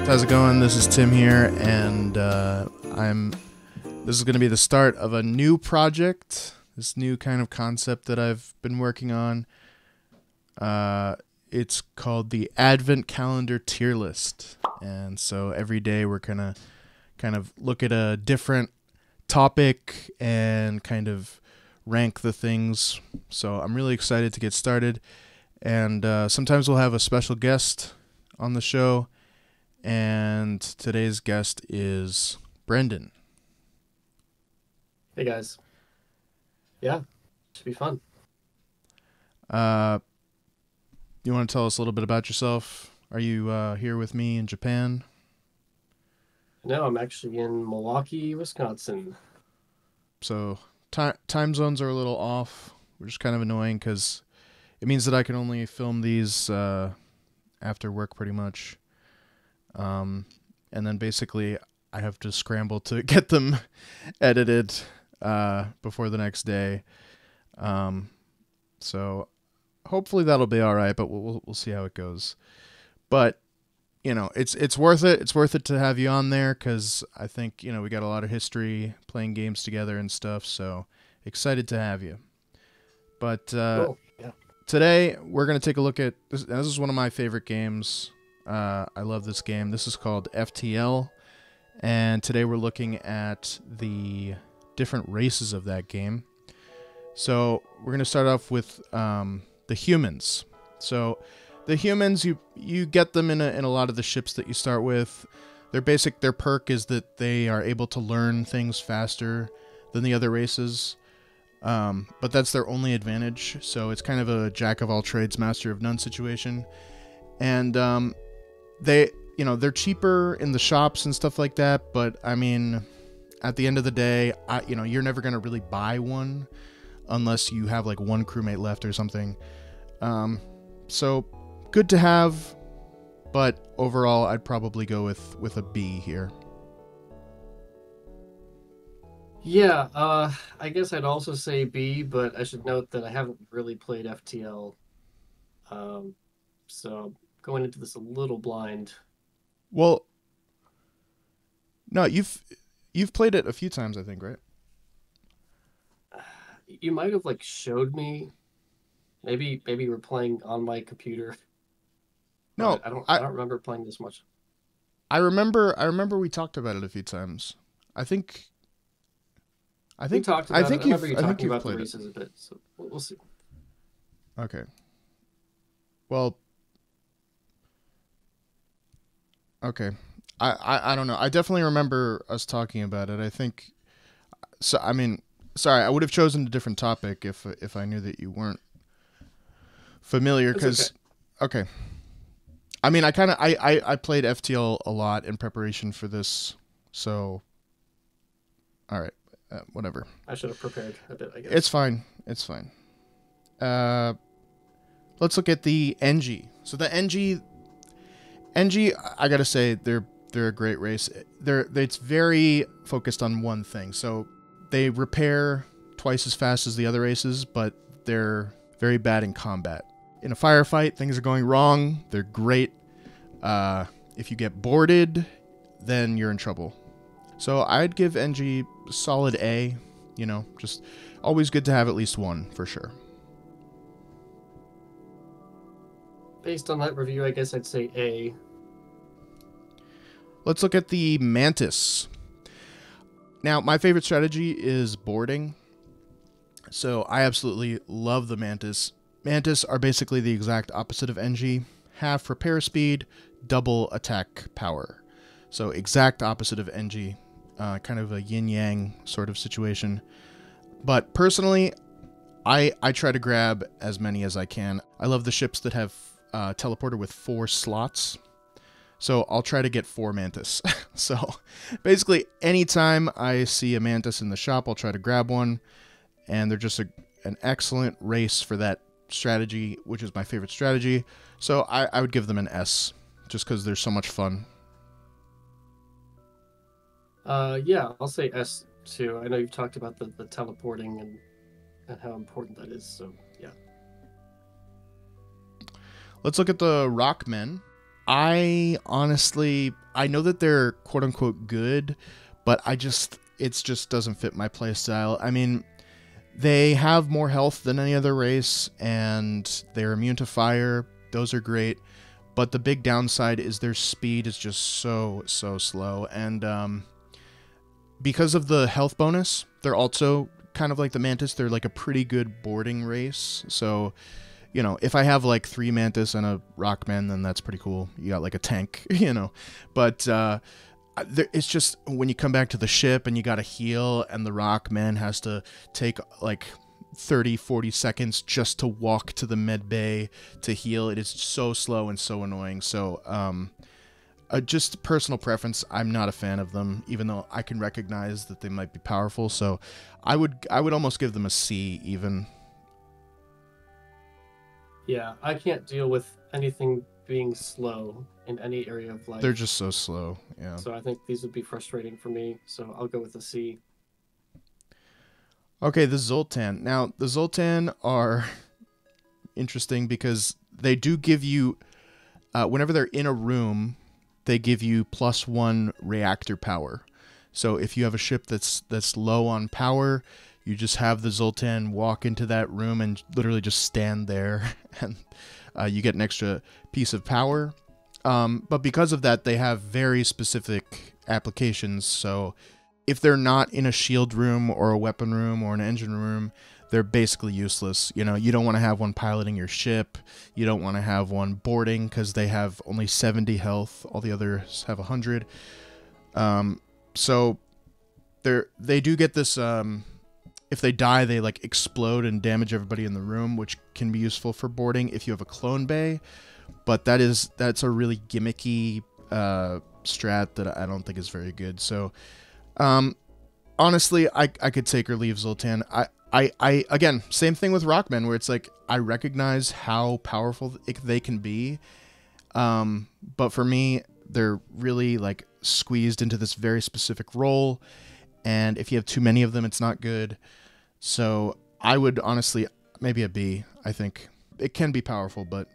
How's it going? This is Tim here, and this is going to be the start of a new project, this new kind of concept that I've been working on. It's called the Advent Calendar Tier List, and so every day we're going to kind of look at a different topic and kind of rank the things. So I'm really excited to get started, and sometimes we'll have a special guest on the show, and today's guest is Brendan. Hey guys. Yeah, should be fun. You want to tell us a little bit about yourself? Are you here with me in Japan? No, I'm actually in Milwaukee, Wisconsin. So time zones are a little off, which is kind of annoying because it means that I can only film these after work pretty much. And then basically I have to scramble to get them edited before the next day. So hopefully that'll be all right, but we'll see how it goes. But you know, it's worth it. It's worth it to have you on there because I think, you know, we got a lot of history playing games together and stuff. So excited to have you. But Cool. Yeah. today we're gonna take a look at this. This is one of my favorite games. I love this game. This is called FTL, and today we're looking at the different races of that game. So we're gonna start off with the humans. So the humans, you get them in a lot of the ships that you start with. Their perk is that they are able to learn things faster than the other races. But that's their only advantage. So it's kind of a jack of all trades, master of none situation. And they're cheaper in the shops and stuff like that. But I mean, at the end of the day, you're never gonna really buy one unless you have like one crewmate left or something. So good to have, but overall I'd probably go with a B here. Yeah, I guess I'd also say B, but I should note that I haven't really played FTL. So going into this a little blind. Well, no, you've played it a few times, I think, right? You might have like showed me. Maybe we're playing on my computer, No, but I don't I I don't remember playing this much. I remember we talked about it a few times. I think I We think talked I about it. think I remember you've you I think talking you've about the played it. races a bit, so we'll see. Okay. Well, okay. I don't know. I definitely remember us talking about it. I think so. I mean, sorry, I would have chosen a different topic if I knew that you weren't familiar. It's okay. Because, okay, I mean, I played FTL a lot in preparation for this. So, all right, whatever. I should have prepared a bit, I It's guess. fine. It's fine. Uh, let's look at the Engie. So the Engie, I gotta say, they're a great race. It's very focused on one thing. So they repair twice as fast as the other races, but they're very bad in combat. In a firefight, things are going wrong. They're great. If you get boarded, then you're in trouble. So I'd give Engie solid A. You know, just always good to have at least one for sure. Based on that review, I guess I'd say A. Let's look at the Mantis. Now, my favorite strategy is boarding. So I absolutely love the Mantis. Mantis are basically the exact opposite of Engie. Half repair speed, double attack power. So exact opposite of Engie. Kind of a yin-yang sort of situation. But personally, I try to grab as many as I can. I love the ships that have teleporter with 4 slots. So I'll try to get 4 Mantis. So basically, anytime I see a Mantis in the shop, I'll try to grab one. And they're just an excellent race for that strategy, which is my favorite strategy. So I would give them an S, just because they're so much fun. Yeah, I'll say S too. I know you've talked about the teleporting and how important that is, so yeah. Let's look at the Rockmen. I honestly, I know that they're quote unquote good, but it just doesn't fit my playstyle. I mean, they have more health than any other race, and they're immune to fire. Those are great. But the big downside is their speed is just so slow. And because of the health bonus, they're also kind of like the Mantis. They're like a pretty good boarding race. So, you know, if I have like 3 Mantis and a Rockmen, then that's pretty cool. You got like a tank, you know. But it's just when you come back to the ship and you got to heal, and the Rockman has to take like 30-40 seconds just to walk to the med bay to heal. It is so slow and so annoying. So just personal preference, I'm not a fan of them, even though I can recognize that they might be powerful. So I would almost give them a C even. Yeah, I can't deal with anything being slow in any area of life. They're just so slow. Yeah. So I think these would be frustrating for me. So I'll go with a C. Okay, the Zoltan. Now, the Zoltan are interesting because they do give you, whenever they're in a room, they give you +1 reactor power. So if you have a ship that's low on power, you just have the Zoltan walk into that room and literally just stand there, and you get an extra piece of power. But because of that, they have very specific applications. So if they're not in a shield room or a weapon room or an engine room, they're basically useless. You know, you don't want to have one piloting your ship. You don't want to have one boarding because they have only 70 health. All the others have 100. So they do get this. If they die, they like explode and damage everybody in the room, which can be useful for boarding if you have a clone bay. But that's a really gimmicky strat that I don't think is very good. So honestly, I could take or leave Zoltan. I again, same thing with Rockmen, where it's like I recognize how powerful they can be, but for me, they're really like squeezed into this very specific role, and if you have too many of them, it's not good. So I would honestly maybe a B. I think it can be powerful, but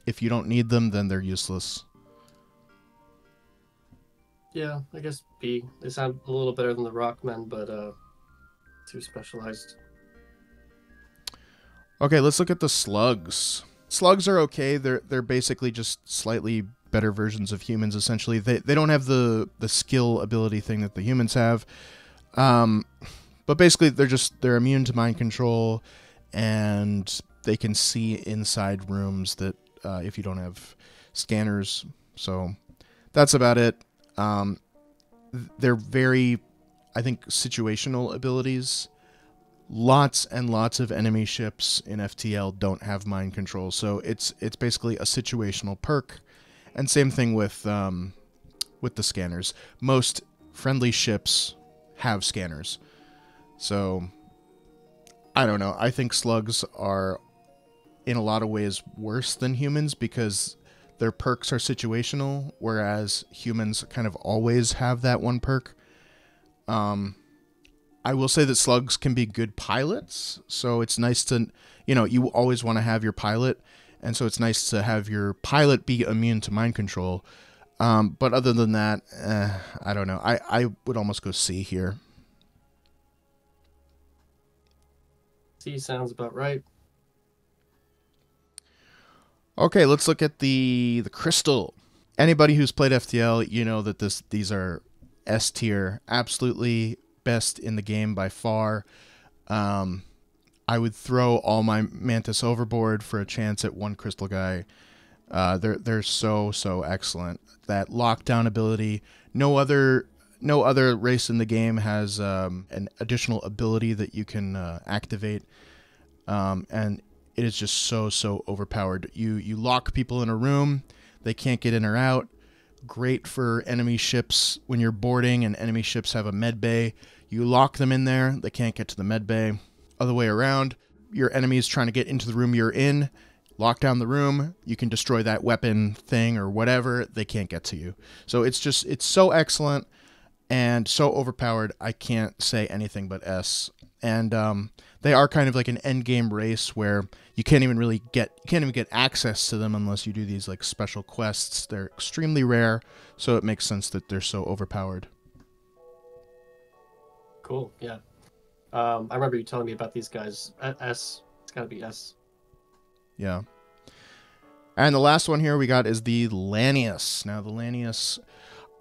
if you don't need them, then they're useless. Yeah, I guess B. They sound a little better than the Rockmen, but too specialized. Okay, let's look at the Slugs. Slugs are okay. They're basically just slightly better versions of humans, essentially. They don't have the skill ability thing that the humans have. But basically they're immune to mind control, and they can see inside rooms that if you don't have scanners. So that's about it. They're very, I think, situational abilities. Lots and lots of enemy ships in FTL don't have mind control, so it's basically a situational perk. And same thing with the scanners. Most friendly ships have scanners. So I don't know. I think slugs are in a lot of ways worse than humans because their perks are situational, whereas humans kind of always have that one perk. I will say that slugs can be good pilots, so it's nice to, you always want to have your pilot, and so it's nice to have your pilot be immune to mind control. But other than that, I don't know. I would almost go C here. C sounds about right. Okay, let's look at the crystal. Anybody who's played FTL, you know that these are S tier, absolutely best in the game by far. I would throw all my Mantis overboard for a chance at one crystal guy. They're so excellent. That lockdown ability, no other race in the game has an additional ability that you can activate, and it is just so overpowered. You lock people in a room, they can't get in or out. Great for enemy ships when you're boarding and enemy ships have a med bay. You lock them in there, they can't get to the med bay. Other way around, your enemy is trying to get into the room you're in, lock down the room, you can destroy that weapon thing or whatever, they can't get to you. So it's so excellent and so overpowered, I can't say anything but S. and they are kind of like an end game race where you can't even get access to them unless you do these like special quests. They're extremely rare, so it makes sense that they're so overpowered. Cool. Yeah. I remember you telling me about these guys. S. It's got to be S. Yeah. And the last one here we got is the Lanius. Now the Lanius,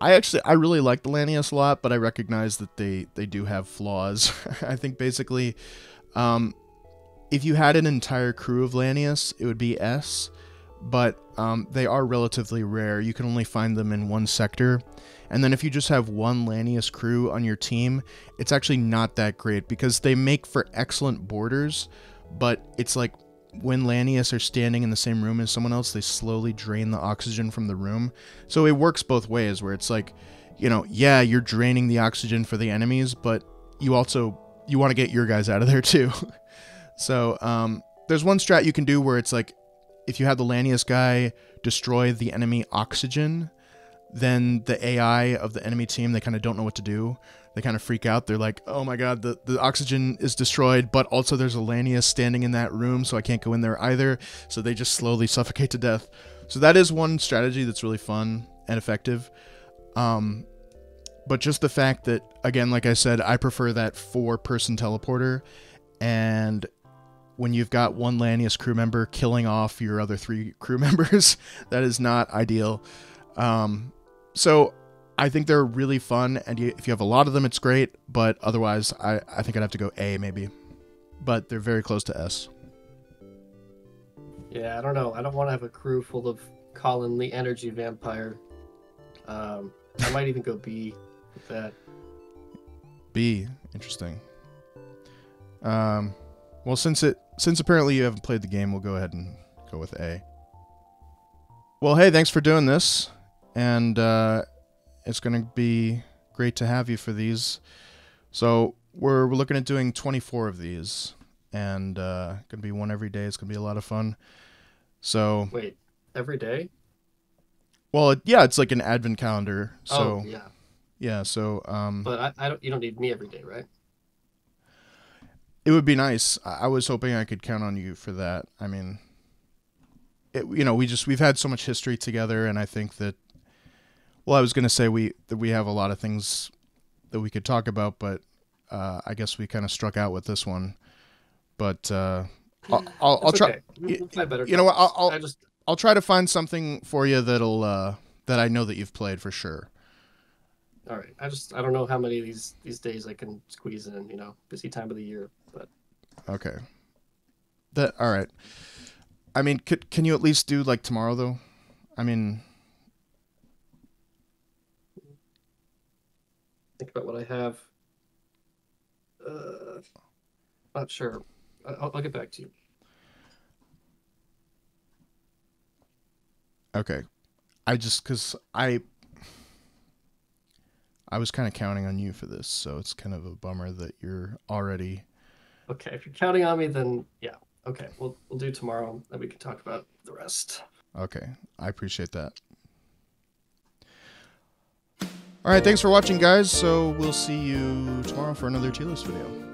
I really like the Lanius a lot, but I recognize that they do have flaws. I think basically, if you had an entire crew of Lanius, it would be S, but they are relatively rare. You can only find them in one sector. And then if you just have one Lanius crew on your team, it's actually not that great because they make for excellent boarders, but it's like when Lanius are standing in the same room as someone else, they slowly drain the oxygen from the room. So it works both ways, where it's like, you know, yeah, you're draining the oxygen for the enemies, but you want to get your guys out of there too. So there's one strat you can do where it's like, if you have the Lanius guy destroy the enemy oxygen, then the AI of the enemy team, they kind of don't know what to do. They kind of freak out. They're like, oh my god, the oxygen is destroyed, but also there's a Lanius standing in that room, so I can't go in there either. So they just slowly suffocate to death. So that is one strategy that's really fun and effective. But just the fact that, again, like I said, I prefer that 4-person teleporter, and when you've got one Lanius crew member killing off your other 3 crew members, that is not ideal. So I think they're really fun, and if you have a lot of them, it's great, but otherwise, I think I'd have to go A, maybe. But they're very close to S. Yeah, I don't know. I don't want to have a crew full of Colin the Energy Vampire. I might even go B with that. B, interesting. Well, since apparently you haven't played the game, we'll go ahead and go with A. Well, hey, thanks for doing this, and it's going to be great to have you for these. So we're looking at doing 24 of these, and going to be one every day. It's going to be a lot of fun. So wait, every day? Well, yeah, it's like an advent calendar. So, oh yeah, yeah. So, but I don't. You don't need me every day, right? It would be nice. I was hoping I could count on you for that. I mean, we've had so much history together, and I think that. Well, I was going to say that we have a lot of things that we could talk about, but I guess we kind of struck out with this one. But I'll try. Okay. We'll play better. You know what? I'll try to find something for you that'll that I know that you've played for sure. All right. I don't know how many of these days I can squeeze in. Busy time of the year, but. Okay. All right. I mean, can you at least do like tomorrow though? I mean. Think about what I have. Not sure. I'll get back to you. Okay. Because I was kind of counting on you for this, so it's kind of a bummer that you're already. Okay, if you're counting on me, then yeah. Okay, we'll do tomorrow, and we can talk about the rest. Okay, I appreciate that. All right, thanks for watching, guys. So we'll see you tomorrow for another tier list video.